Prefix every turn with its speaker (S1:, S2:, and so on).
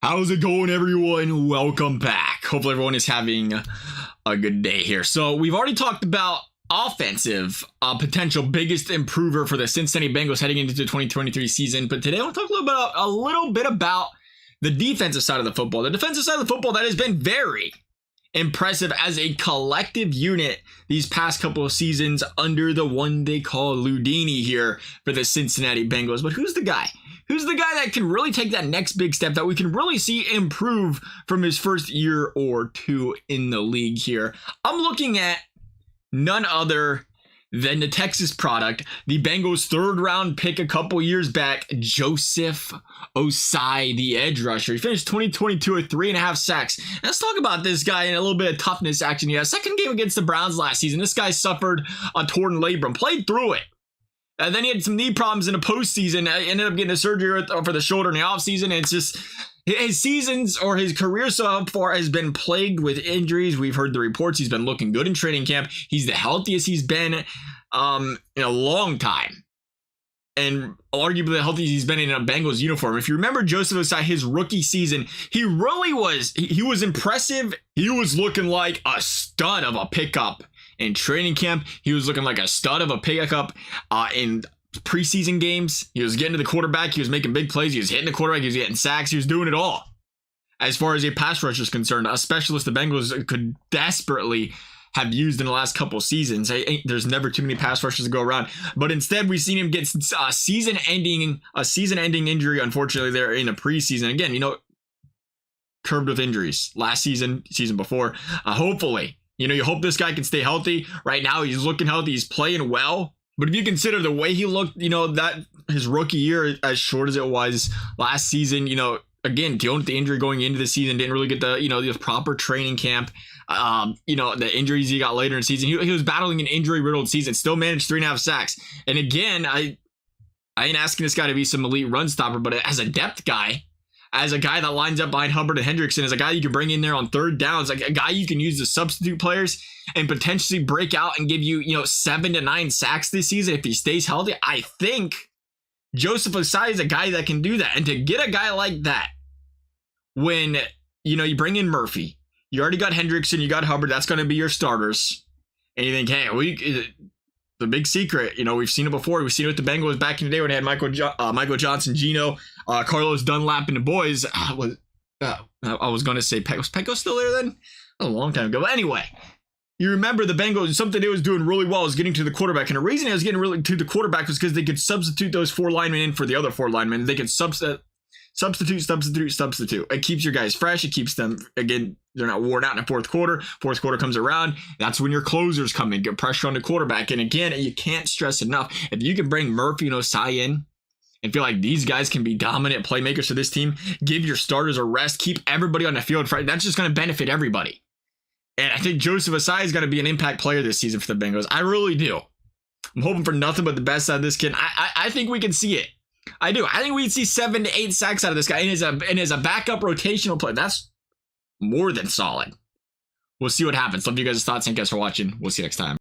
S1: How's it going, everyone? Welcome back. Hopefully everyone is having a good day here. So we've already talked about offensive potential biggest improver for the Cincinnati Bengals heading into the 2023 season. But today I want to talk a little bit about the defensive side of the football. The defensive side of the football that has been very impressive as a collective unit these past couple of seasons under the one they call Ludini here for the Cincinnati Bengals. But who's the guy? Who's the guy that can really take that next big step that we can really see improve from his first year or two in the league here? I'm looking at none other than the Texas product, the Bengals third round pick a couple years back, Joseph Ossai, the edge rusher. He finished 2022 with 3.5 sacks. And let's talk about this guy in a little bit of toughness action. Yeah, second game against the Browns last season. This guy suffered a torn labrum, played through it. And then he had some knee problems in the postseason. Ended up getting a surgery for the shoulder in the offseason. And it's just his seasons or his career so far has been plagued with injuries. We've heard the reports. He's been looking good in training camp. He's the healthiest he's been in a long time. And arguably the healthiest he's been in a Bengals uniform. If you remember Joseph Ossai, his rookie season, he really was, he was impressive. He was looking like a stud of a pickup. In training camp, he was looking like a stud of a pickup in preseason games. He was getting to the quarterback. He was making big plays. He was hitting the quarterback. He was getting sacks. He was doing it all. As far as a pass rusher is concerned, a specialist the Bengals could desperately have used in the last couple seasons. There's never too many pass rushers to go around. But instead, we've seen him get a season-ending injury, unfortunately, there in the preseason. Again, curbed with injuries. Last season before. Hopefully. You hope this guy can stay healthy. Right now, he's looking healthy. He's playing well. But if you consider the way he looked, that his rookie year, as short as it was last season, again, dealing with the injury going into the season, didn't really get the proper training camp. The injuries he got later in the season. He was battling an injury-riddled season, still managed 3.5 sacks. And again, I ain't asking this guy to be some elite run stopper, but as a depth guy, as a guy that lines up behind Hubbard and Hendrickson, as a guy you can bring in there on third downs, like a guy you can use to substitute players and potentially break out and give you, 7 to 9 sacks this season if he stays healthy. I think Joseph Ossai is a guy that can do that. And to get a guy like that, when, you bring in Murphy, you already got Hendrickson, you got Hubbard, that's going to be your starters. And you think, hey, the big secret, we've seen it before. We've seen it with the Bengals back in the day when they had Michael Johnson, Gino, Carlos Dunlap, and the boys. I was going to say, was Pecco still there then? A long time ago. But anyway, you remember the Bengals, something they was doing really well was getting to the quarterback. And the reason it was getting really to the quarterback was because they could substitute those 4 linemen in for the other 4 linemen. They could substitute. It keeps your guys fresh. It keeps them, again, they're not worn out in the fourth quarter. Fourth quarter comes around. That's when your closers come in, get pressure on the quarterback. And again, you can't stress enough, if you can bring Murphy and Ossai in and feel like these guys can be dominant playmakers for this team, give your starters a rest, keep everybody on the field, that's just going to benefit everybody. And I think Joseph Ossai is going to be an impact player this season for the Bengals. I really do. I'm hoping for nothing but the best out of this kid. I think we can see it. I do. I think we'd see 7 to 8 sacks out of this guy. And as a backup rotational player, that's more than solid. We'll see what happens. Love you guys' thoughts. Thank you guys for watching. We'll see you next time.